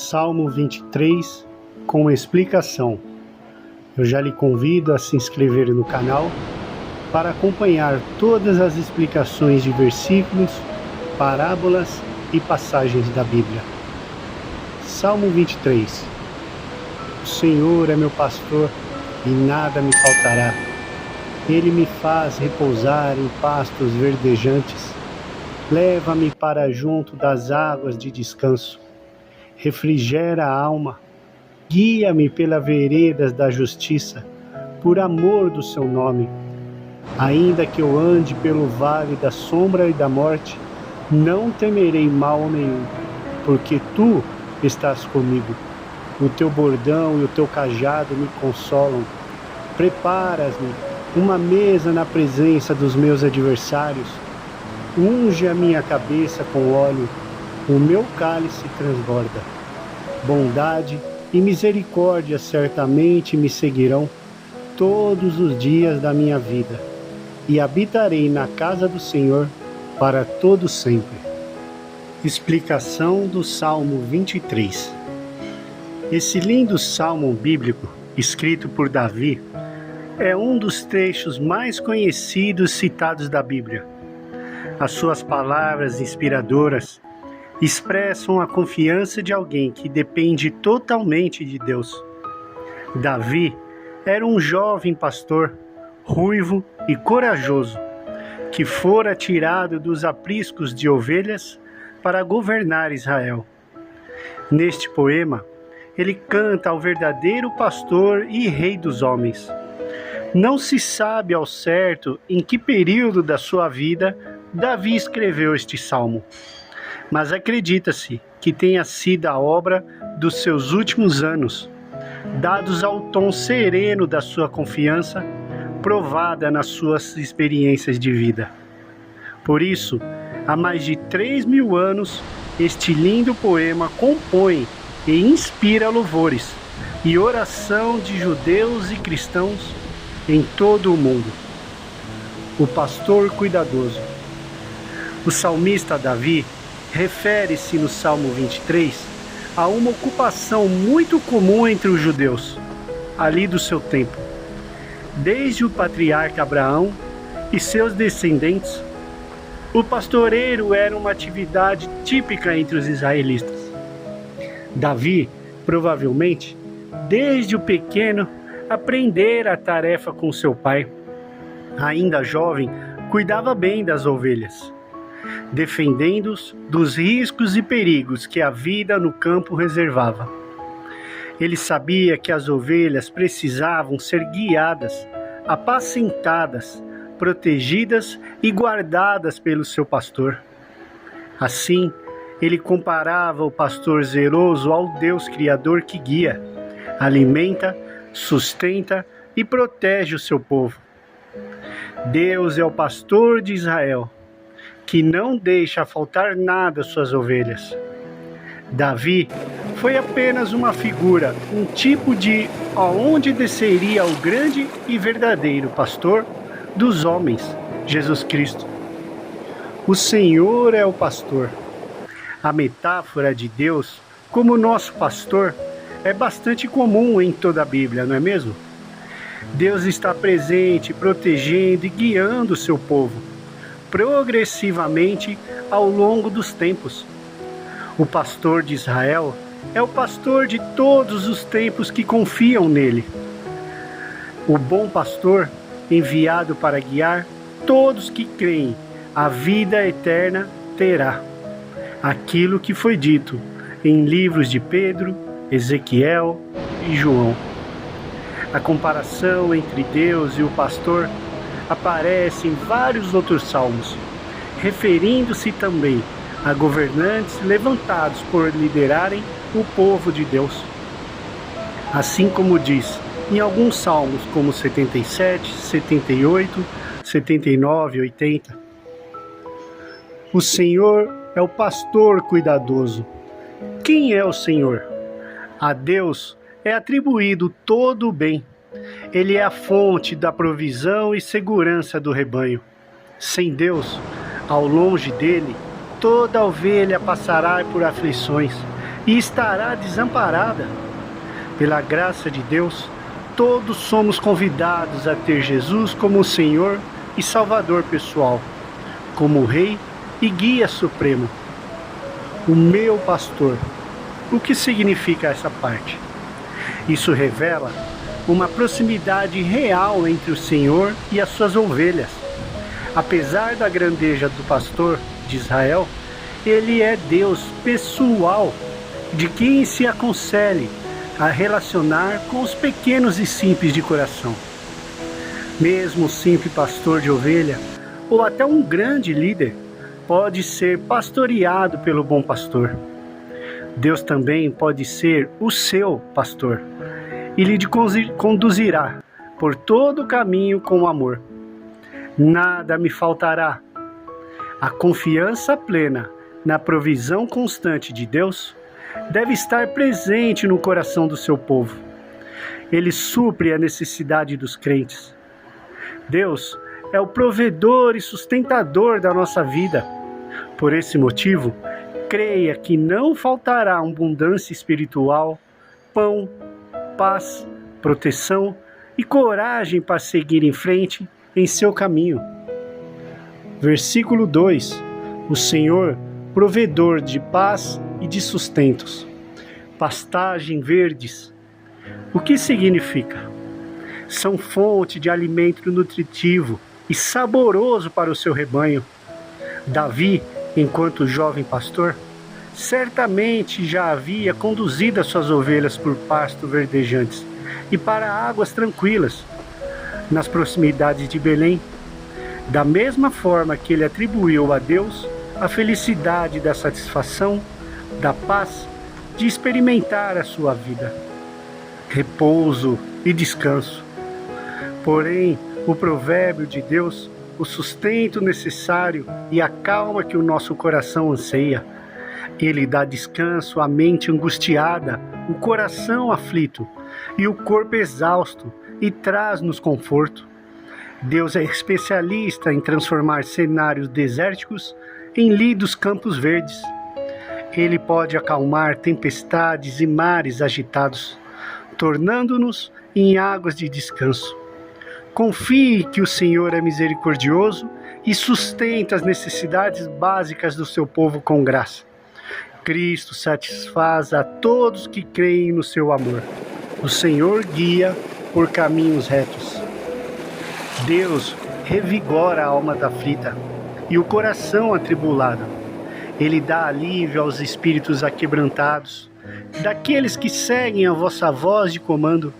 Salmo 23 com explicação. Eu já lhe convido a se inscrever no canal para acompanhar todas as explicações de versículos, parábolas e passagens da Bíblia. Salmo 23. O Senhor é meu pastor e nada me faltará. Ele me faz repousar em pastos verdejantes. Leva-me para junto das águas de descanso. Refrigera a alma. Guia-me pelas veredas da justiça, por amor do seu nome. Ainda que eu ande pelo vale da sombra e da morte, não temerei mal nenhum, porque tu estás comigo. O teu bordão e o teu cajado me consolam. Preparas-me uma mesa na presença dos meus adversários. Unge a minha cabeça com óleo, o meu cálice transborda. Bondade e misericórdia certamente me seguirão todos os dias da minha vida, e habitarei na casa do Senhor para todo sempre. Explicação do Salmo 23. Esse lindo salmo bíblico, escrito por Davi, é um dos trechos mais conhecidos citados da Bíblia. As suas palavras inspiradoras expressam a confiança de alguém que depende totalmente de Deus. Davi era um jovem pastor, ruivo e corajoso, que fora tirado dos apriscos de ovelhas para governar Israel. Neste poema, ele canta ao verdadeiro pastor e rei dos homens. Não se sabe ao certo em que período da sua vida Davi escreveu este salmo, mas acredita-se que tenha sido a obra dos seus últimos anos, dados ao tom sereno da sua confiança, provada nas suas experiências de vida. Por isso, há mais de 3.000 anos, este lindo poema compõe e inspira louvores e oração de judeus e cristãos em todo o mundo. O pastor cuidadoso. O salmista Davi refere-se no Salmo 23 a uma ocupação muito comum entre os judeus, ali do seu tempo. Desde o patriarca Abraão e seus descendentes, o pastoreio era uma atividade típica entre os israelitas. Davi, provavelmente, desde o pequeno, aprendera a tarefa com seu pai. Ainda jovem, cuidava bem das ovelhas, defendendo-os dos riscos e perigos que a vida no campo reservava. Ele sabia que as ovelhas precisavam ser guiadas, apacentadas, protegidas e guardadas pelo seu pastor. Assim, ele comparava o pastor zeloso ao Deus Criador que guia, alimenta, sustenta e protege o seu povo. Deus é o pastor de Israel, que não deixa faltar nada às suas ovelhas. Davi foi apenas uma figura, um tipo de aonde desceria o grande e verdadeiro pastor dos homens, Jesus Cristo. O Senhor é o pastor. A metáfora de Deus como nosso pastor é bastante comum em toda a Bíblia, não é mesmo? Deus está presente, protegendo e guiando o seu povo, progressivamente ao longo dos tempos. O pastor de Israel é o pastor de todos os tempos que confiam nele. O bom pastor, enviado para guiar todos que creem, a vida eterna terá. Aquilo que foi dito em livros de Pedro, Ezequiel e João. A comparação entre Deus e o pastor aparece em vários outros salmos, referindo-se também a governantes levantados por liderarem o povo de Deus. Assim como diz em alguns salmos, como 77, 78, 79 e 80. O Senhor é o pastor cuidadoso. Quem é o Senhor? A Deus é atribuído todo o bem. Ele é a fonte da provisão e segurança do rebanho. Sem Deus, ao longe dele, toda ovelha passará por aflições, e estará desamparada. Pela graça de Deus, todos somos convidados a ter Jesus como Senhor e Salvador pessoal, como Rei e Guia Supremo. O meu pastor. O que significa essa parte? Isso revela uma proximidade real entre o Senhor e as suas ovelhas. Apesar da grandeza do pastor de Israel, ele é Deus pessoal, de quem se aconselhe a relacionar com os pequenos e simples de coração. Mesmo o simples pastor de ovelha, ou até um grande líder, pode ser pastoreado pelo bom pastor. Deus também pode ser o seu pastor e lhe conduzirá por todo o caminho com amor. Nada me faltará. A confiança plena na provisão constante de Deus deve estar presente no coração do seu povo. Ele supre a necessidade dos crentes. Deus é o provedor e sustentador da nossa vida. Por esse motivo, creia que não faltará abundância espiritual, pão, paz, proteção e coragem para seguir em frente em seu caminho. Versículo 2. O Senhor, provedor de paz e de sustentos. Pastagem verdes. O que significa? São fonte de alimento nutritivo e saboroso para o seu rebanho. Davi, enquanto jovem pastor, certamente já havia conduzido as suas ovelhas por pastos verdejantes e para águas tranquilas, nas proximidades de Belém, da mesma forma que ele atribuiu a Deus a felicidade da satisfação, da paz, de experimentar a sua vida, repouso e descanso. Porém, o provérbio de Deus, o sustento necessário e a calma que o nosso coração anseia. Ele dá descanso à mente angustiada, o coração aflito e o corpo exausto e traz-nos conforto. Deus é especialista em transformar cenários desérticos em lídos campos verdes. Ele pode acalmar tempestades e mares agitados, tornando-nos em águas de descanso. Confie que o Senhor é misericordioso e sustenta as necessidades básicas do seu povo com graça. Cristo satisfaz a todos que creem no seu amor. O Senhor guia por caminhos retos. Deus revigora a alma aflita e o coração atribulado. Ele dá alívio aos espíritos aquebrantados, daqueles que seguem a vossa voz de comando.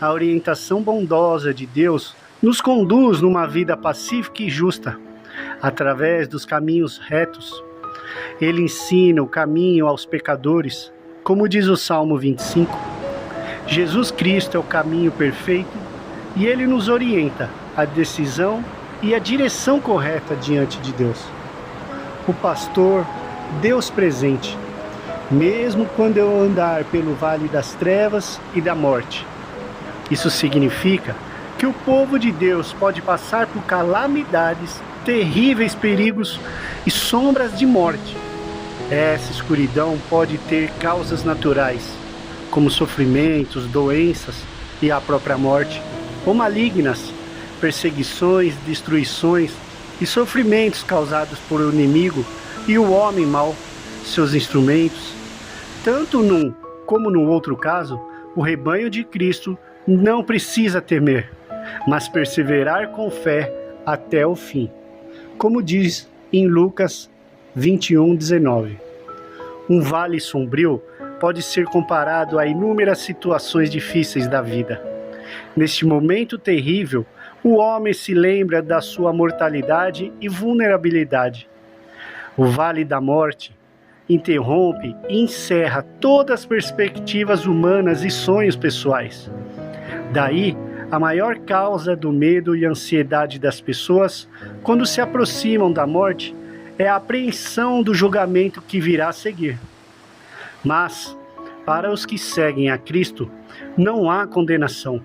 A orientação bondosa de Deus nos conduz numa vida pacífica e justa, através dos caminhos retos. Ele ensina o caminho aos pecadores, como diz o Salmo 25. Jesus Cristo é o caminho perfeito e ele nos orienta a decisão e a direção correta diante de Deus. O pastor, Deus presente, mesmo quando eu andar pelo vale das trevas e da morte. Isso significa que o povo de Deus pode passar por calamidades, terríveis perigos e sombras de morte. Essa escuridão pode ter causas naturais, como sofrimentos, doenças e a própria morte, ou malignas, perseguições, destruições e sofrimentos causados por o inimigo e o homem mau, seus instrumentos. Tanto num como no outro caso, o rebanho de Cristo não precisa temer, mas perseverar com fé até o fim, como diz em Lucas 21:19. Um vale sombrio pode ser comparado a inúmeras situações difíceis da vida. Neste momento terrível, o homem se lembra da sua mortalidade e vulnerabilidade. O vale da morte interrompe e encerra todas as perspectivas humanas e sonhos pessoais. Daí, a maior causa do medo e ansiedade das pessoas quando se aproximam da morte é a apreensão do julgamento que virá a seguir. Mas, para os que seguem a Cristo, não há condenação.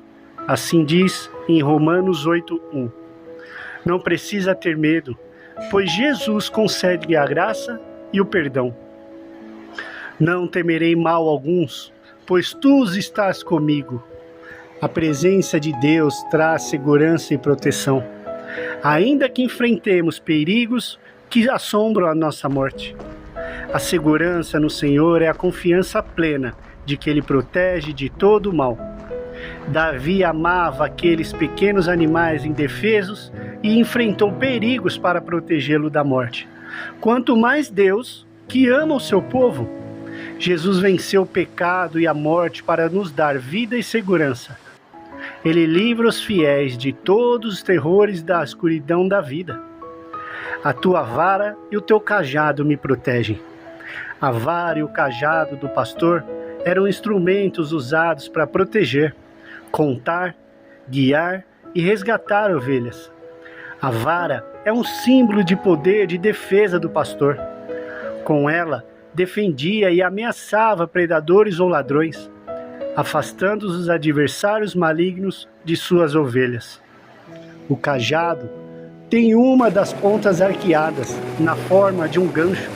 Assim diz em Romanos 8:1. Não precisa ter medo, pois Jesus concede a graça e o perdão. Não temerei mal alguns, pois tu estás comigo. A presença de Deus traz segurança e proteção, ainda que enfrentemos perigos que assombram a nossa morte. A segurança no Senhor é a confiança plena de que Ele protege de todo o mal. Davi amava aqueles pequenos animais indefesos e enfrentou perigos para protegê-lo da morte. Quanto mais Deus, que ama o seu povo. Jesus venceu o pecado e a morte para nos dar vida e segurança. Ele livra os fiéis de todos os terrores da escuridão da vida. A tua vara e o teu cajado me protegem. A vara e o cajado do pastor eram instrumentos usados para proteger, contar, guiar e resgatar ovelhas. A vara é um símbolo de poder de defesa do pastor. Com ela, defendia e ameaçava predadores ou ladrões, afastando os adversários malignos de suas ovelhas. O cajado tem uma das pontas arqueadas, na forma de um gancho.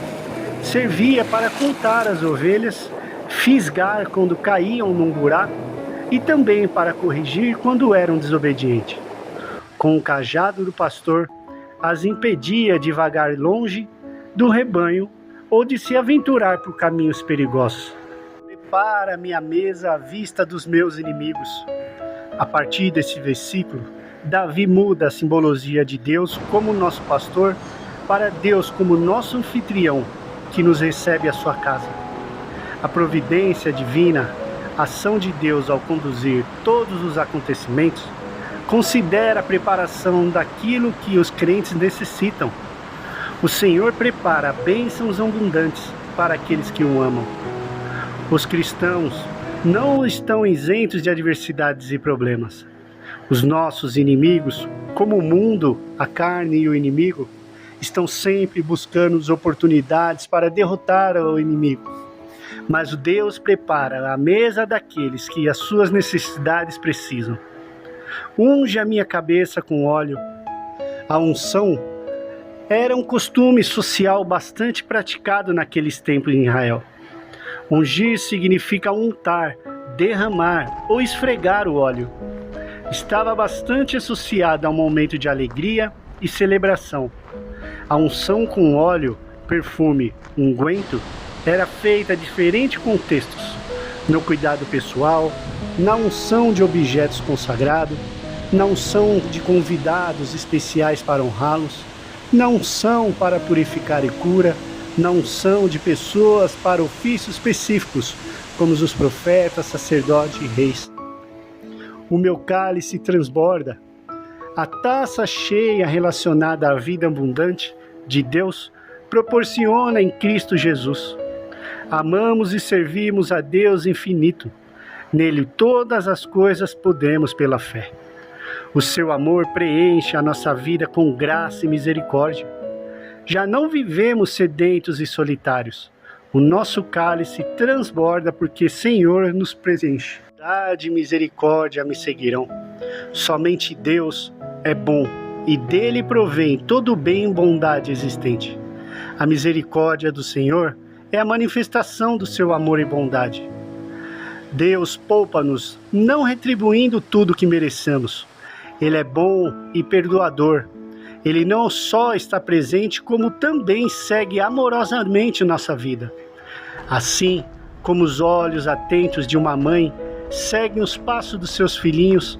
Servia para contar as ovelhas, fisgar quando caíam num buraco e também para corrigir quando eram desobedientes. Com o cajado do pastor, as impedia de vagar longe do rebanho ou de se aventurar por caminhos perigosos. Prepara minha mesa à vista dos meus inimigos. A partir desse versículo, Davi muda a simbologia de Deus como nosso pastor para Deus como nosso anfitrião, que nos recebe à sua casa. A providência divina, a ação de Deus ao conduzir todos os acontecimentos, considera a preparação daquilo que os crentes necessitam. O Senhor prepara bênçãos abundantes para aqueles que o amam. Os cristãos não estão isentos de adversidades e problemas. Os nossos inimigos, como o mundo, a carne e o inimigo, estão sempre buscando oportunidades para derrotar o inimigo. Mas Deus prepara a mesa daqueles que as suas necessidades precisam. Unge a minha cabeça com óleo. A unção era um costume social bastante praticado naqueles tempos em Israel. Ungir significa untar, derramar ou esfregar o óleo. Estava bastante associada a um momento de alegria e celebração. A unção com óleo, perfume, unguento, era feita em diferentes contextos. No cuidado pessoal, na unção de objetos consagrados, na unção de convidados especiais para honrá-los, na unção para purificar e cura, na unção de pessoas para ofícios específicos, como os profetas, sacerdotes e reis. O meu cálice transborda. A taça cheia relacionada à vida abundante de Deus proporciona em Cristo Jesus. Amamos e servimos a Deus infinito. Nele todas as coisas podemos pela fé. O seu amor preenche a nossa vida com graça e misericórdia. Já não vivemos sedentos e solitários. O nosso cálice transborda porque Senhor nos preenche. Bondade e misericórdia me seguirão. Somente Deus é bom e dele provém todo o bem e bondade existente. A misericórdia do Senhor é a manifestação do seu amor e bondade. Deus poupa-nos, não retribuindo tudo que mereçamos. Ele é bom e perdoador. Ele não só está presente, como também segue amorosamente nossa vida. Assim como os olhos atentos de uma mãe seguem os passos dos seus filhinhos,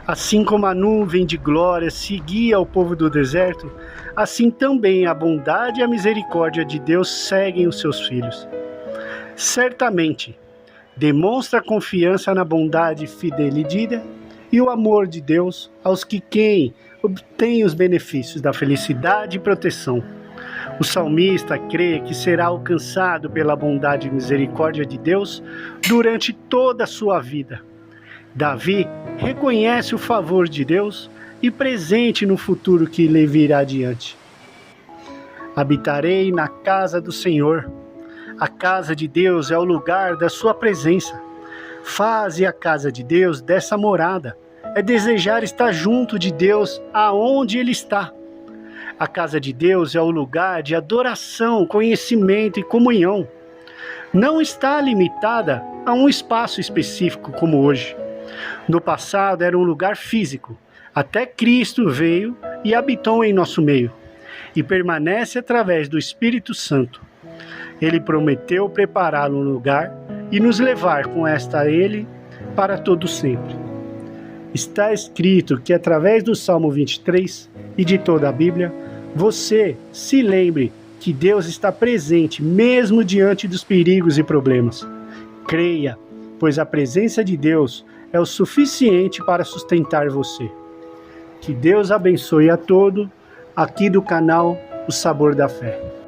assim como a nuvem de glória seguia o povo do deserto, assim também a bondade e a misericórdia de Deus seguem os seus filhos. Certamente, demonstra confiança na bondade fidelidade e o amor de Deus aos que quem obtém os benefícios da felicidade e proteção. O salmista crê que será alcançado pela bondade e misericórdia de Deus durante toda a sua vida. Davi reconhece o favor de Deus e presente no futuro que lhe virá adiante. Habitarei na casa do Senhor. A casa de Deus é o lugar da sua presença. Faze a casa de Deus dessa morada. É desejar estar junto de Deus aonde Ele está. A casa de Deus é o lugar de adoração, conhecimento e comunhão. não está limitada a um espaço específico como hoje. No passado era um lugar físico, até Cristo veio e habitou em nosso meio, e permanece através do Espírito Santo. Ele prometeu preparar um lugar e nos levar com esta a Ele para todo sempre. Está escrito que através do Salmo 23 e de toda a Bíblia, você se lembre que Deus está presente mesmo diante dos perigos e problemas. Creia, pois a presença de Deus é o suficiente para sustentar você. Que Deus abençoe a todos aqui do canal O Sabor da Fé.